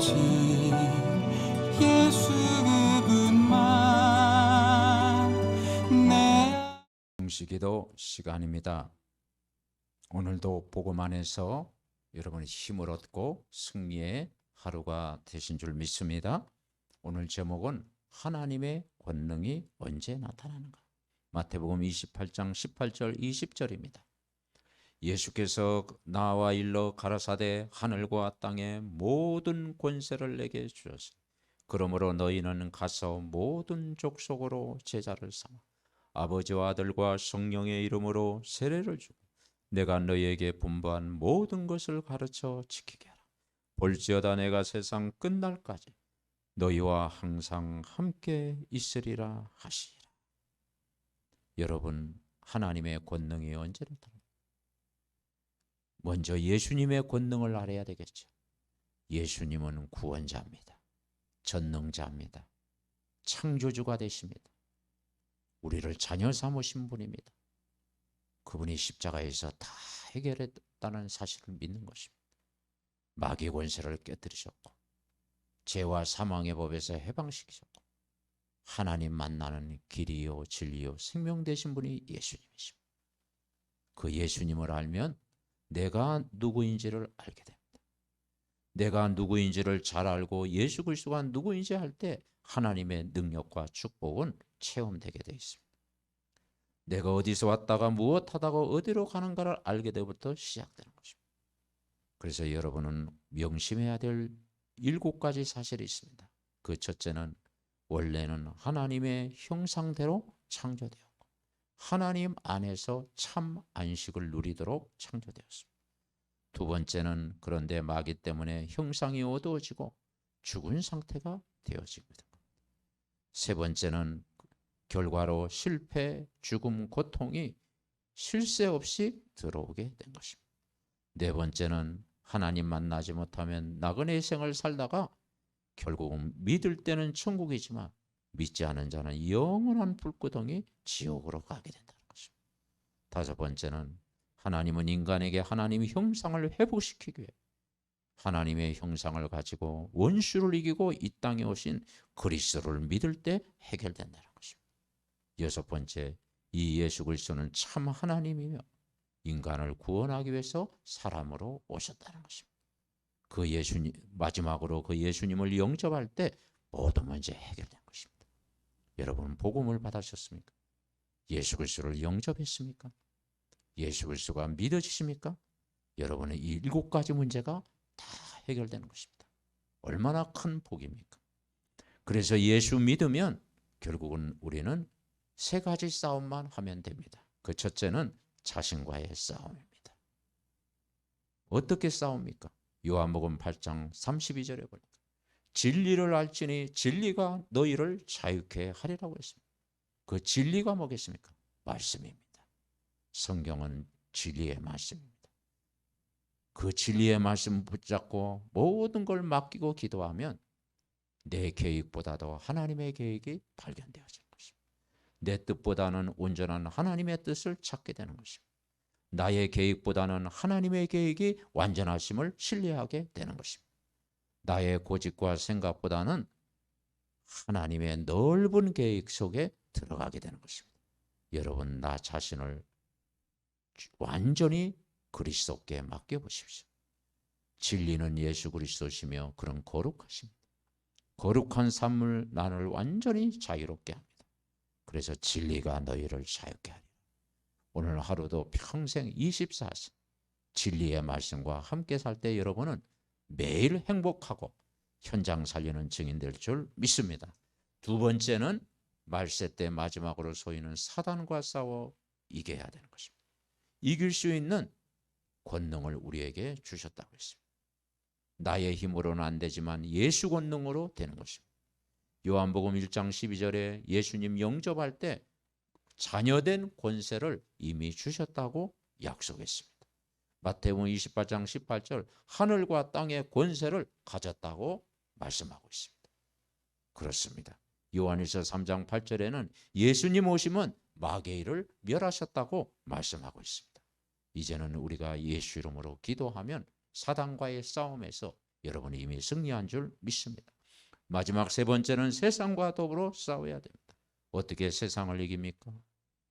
오직 예수 그분만 내 성시기도 시간입니다. 오늘도 복음 안에서 여러분의 힘을 얻고 승리의 하루가 되신 줄 믿습니다. 오늘 제목은 하나님의 권능이 언제 나타나는가? 마태복음 28장 18절 20절입니다. 예수께서 나와 일러 가라사대 하늘과 땅의 모든 권세를 내게 주셨으니 그러므로 너희는 가서 모든 족속으로 제자를 삼아 아버지와 아들과 성령의 이름으로 세례를 주고 내가 너희에게 분부한 모든 것을 가르쳐 지키게 하라. 볼지어다 내가 세상 끝날까지 너희와 항상 함께 있으리라 하시리라. 여러분, 하나님의 권능이 언제 나타납니까? 먼저 예수님의 권능을 알아야 되겠죠. 예수님은 구원자입니다. 전능자입니다. 창조주가 되십니다. 우리를 자녀 삼으신 분입니다. 그분이 십자가에서 다 해결했다는 사실을 믿는 것입니다. 마귀 권세를 깨뜨리셨고 죄와 사망의 법에서 해방시키셨고 하나님 만나는 길이요 진리요 생명 되신 분이 예수님이십니다. 그 예수님을 알면 내가 누구인지를 알게 됩니다. 내가 누구인지를 잘 알고 예수 그리스도가 누구인지 할 때 하나님의 능력과 축복은 체험되게 되어 있습니다. 내가 어디서 왔다가 무엇하다가 어디로 가는가를 알게 되부터 시작되는 것입니다. 그래서 여러분은 명심해야 될 7가지 사실이 있습니다. 그 첫째는 원래는 하나님의 형상대로 창조되었고 하나님 안에서 참 안식을 누리도록 창조되었습니다. 두 번째는 그런데 마귀 때문에 형상이 어두워지고 죽은 상태가 되어집니다. 세 번째는 결과로 실패, 죽음, 고통이 쉴 새 없이 들어오게 된 것입니다. 네 번째는 하나님 만나지 못하면 나그네 생을 살다가 결국은 믿을 때는 천국이지만 믿지 않은 자는 영원한 불구덩이 지옥으로 가게 된다는 것입니다. 다섯 번째는 하나님은 인간에게 하나님의 형상을 회복시키기 위해 하나님의 형상을 가지고 원수를 이기고 이 땅에 오신 그리스도를 믿을 때 해결된다는 것입니다. 여섯 번째, 이 예수 그리스도는 참 하나님이며 인간을 구원하기 위해서 사람으로 오셨다는 것입니다. 그 예수님, 마지막으로 그 예수님을 영접할 때 모든 문제 해결된 것입니다. 여러분, 복음을 받으셨습니까? 예수 그리스도를 영접했습니까? 예수 그리스도가 믿어지십니까? 여러분의 이 7가지 문제가 다 해결되는 것입니다. 얼마나 큰 복입니까? 그래서 예수 믿으면 결국은 우리는 3가지 싸움만 하면 됩니다. 그 첫째는 자신과의 싸움입니다. 어떻게 싸웁니까? 요한복음 8장 32절에 보니까 진리를 알지니 진리가 너희를 자유케 하리라고 했습니다. 그 진리가 뭐겠습니까? 말씀입니다. 성경은 진리의 말씀입니다. 그 진리의 말씀 붙잡고 모든 걸 맡기고 기도하면 내 계획보다도 하나님의 계획이 발견되어지는 것입니다. 내 뜻보다는 온전한 하나님의 뜻을 찾게 되는 것입니다. 나의 계획보다는 하나님의 계획이 완전하심을 신뢰하게 되는 것입니다. 나의 고집과 생각보다는 하나님의 넓은 계획 속에 들어가게 되는 것입니다. 여러분, 나 자신을 완전히 그리스도께 맡겨보십시오. 진리는 예수 그리스도시며 그런 거룩하십니다. 거룩한 삶을 나를 완전히 자유롭게 합니다. 그래서 진리가 너희를 자유케 하리라. 오늘 하루도 평생 24시 진리의 말씀과 함께 살 때 여러분은 매일 행복하고 현장 살리는 증인 될 줄 믿습니다. 두 번째는 말세 때 마지막으로 소위는 사단과 싸워 이겨야 되는 것입니다. 이길 수 있는 권능을 우리에게 주셨다고 했습니다. 나의 힘으로는 안 되지만 예수 권능으로 되는 것입니다. 요한복음 1장 12절에 예수님 영접할 때 자녀된 권세를 이미 주셨다고 약속했습니다. 마태복음 28장 18절 하늘과 땅의 권세를 가졌다고 말씀하고 있습니다. 그렇습니다. 요한일서 3장 8절에는 예수님 오시면 마귀의 일을 멸하셨다고 말씀하고 있습니다. 이제는 우리가 예수 이름으로 기도하면 사단과의 싸움에서 여러분이 이미 승리한 줄 믿습니다. 마지막 세 번째는 세상과 더불어 싸워야 됩니다. 어떻게 세상을 이깁니까?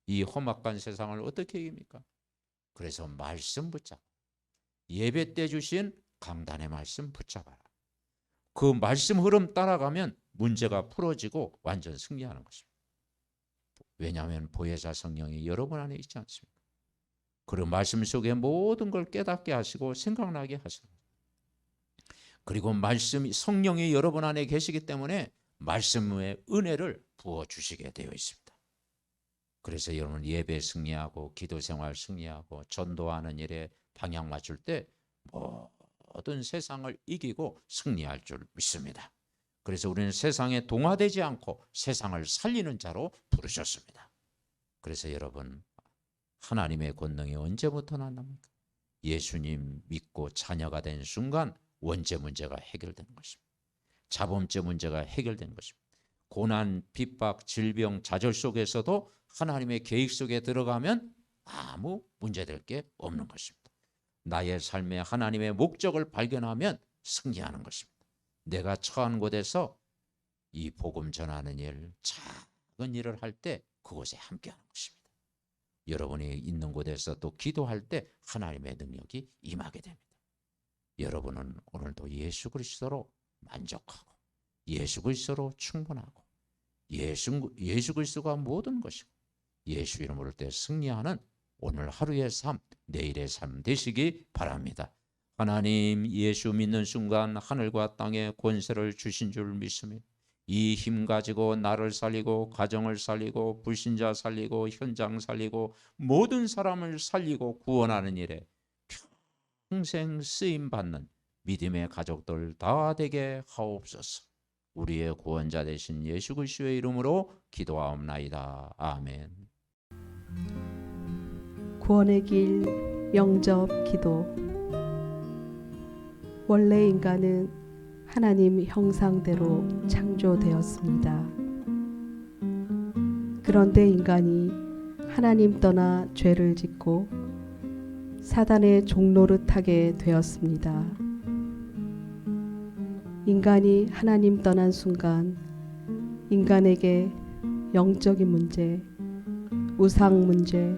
이 험악한 세상을 어떻게 이깁니까? 그래서 말씀 붙잡고 예배 때 주신 강단의 말씀 붙잡아라. 그 말씀 흐름 따라가면 문제가 풀어지고 완전 승리하는 것입니다. 왜냐하면 보혜사 성령이 여러분 안에 있지 않습니까? 그 말씀 속에 모든 걸 깨닫게 하시고 생각나게 하시는 거예요. 그리고 말씀 성령이 여러분 안에 계시기 때문에 말씀의 은혜를 부어주시게 되어 있습니다. 그래서 여러분 예배 승리하고 기도 생활 승리하고 전도하는 일에 방향 맞출 때 모든 세상을 이기고 승리할 줄 믿습니다. 그래서 우리는 세상에 동화되지 않고 세상을 살리는 자로 부르셨습니다. 그래서 여러분 하나님의 권능이 언제부터 났습니까? 예수님 믿고 자녀가 된 순간 원죄 문제가 해결되는 것입니다. 자범죄 문제가 해결된 것입니다. 고난, 핍박, 질병, 좌절 속에서도 하나님의 계획 속에 들어가면 아무 문제될 게 없는 것입니다. 나의 삶에 하나님의 목적을 발견하면 승리하는 것입니다. 내가 처한 곳에서 이 복음 전하는 일, 작은 일을 할 때 그곳에 함께하는 것입니다. 여러분이 있는 곳에서 또 기도할 때 하나님의 능력이 임하게 됩니다. 여러분은 오늘도 예수 그리스도로 만족하고 예수 그리스도로 충분하고 예수 그리스도가 모든 것이고 예수 이름으로 볼 때 승리하는 오늘 하루의 삶, 내일의 삶 되시기 바랍니다. 하나님 예수 믿는 순간 하늘과 땅에 권세를 주신 줄 믿습니다. 이 힘 가지고 나를 살리고 가정을 살리고 불신자 살리고 현장 살리고 모든 사람을 살리고 구원하는 일에 평생 쓰임받는 믿음의 가족들 다 되게 하옵소서. 우리의 구원자 되신 예수 그리스도의 이름으로 기도하옵나이다. 아멘. 구원의 길 영접 기도. 원래 인간은 하나님 형상대로 창조되었습니다. 그런데 인간이 하나님 떠나 죄를 짓고 사단의 종노릇하게 되었습니다. 인간이 하나님 떠난 순간 인간에게 영적인 문제, 우상 문제,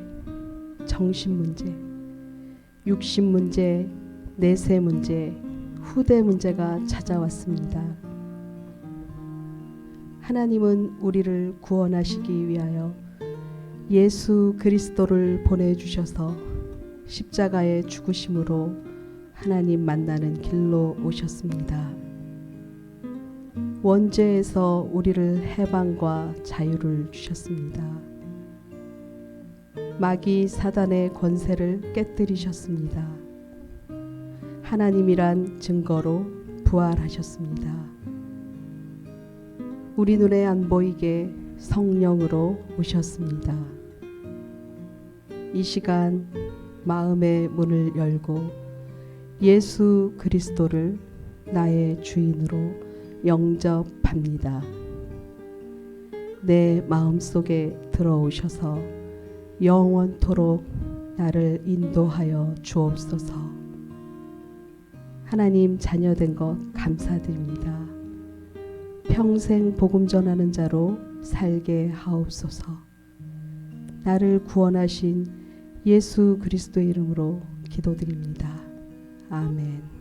정신 문제, 육신 문제, 내세 문제, 후대 문제가 찾아왔습니다. 하나님은 우리를 구원하시기 위하여 예수 그리스도를 보내주셔서 십자가의 죽으심으로 하나님 만나는 길로 오셨습니다. 원죄에서 우리를 해방과 자유를 주셨습니다. 마귀 사단의 권세를 깨뜨리셨습니다. 하나님이란 증거로 부활하셨습니다. 우리 눈에 안 보이게 성령으로 오셨습니다. 이 시간 마음의 문을 열고 예수 그리스도를 나의 주인으로 영접합니다. 내 마음속에 들어오셔서 영원토록 나를 인도하여 주옵소서. 하나님 자녀된 것 감사드립니다. 평생 복음 전하는 자로 살게 하옵소서. 나를 구원하신 예수 그리스도의 이름으로 기도드립니다. 아멘.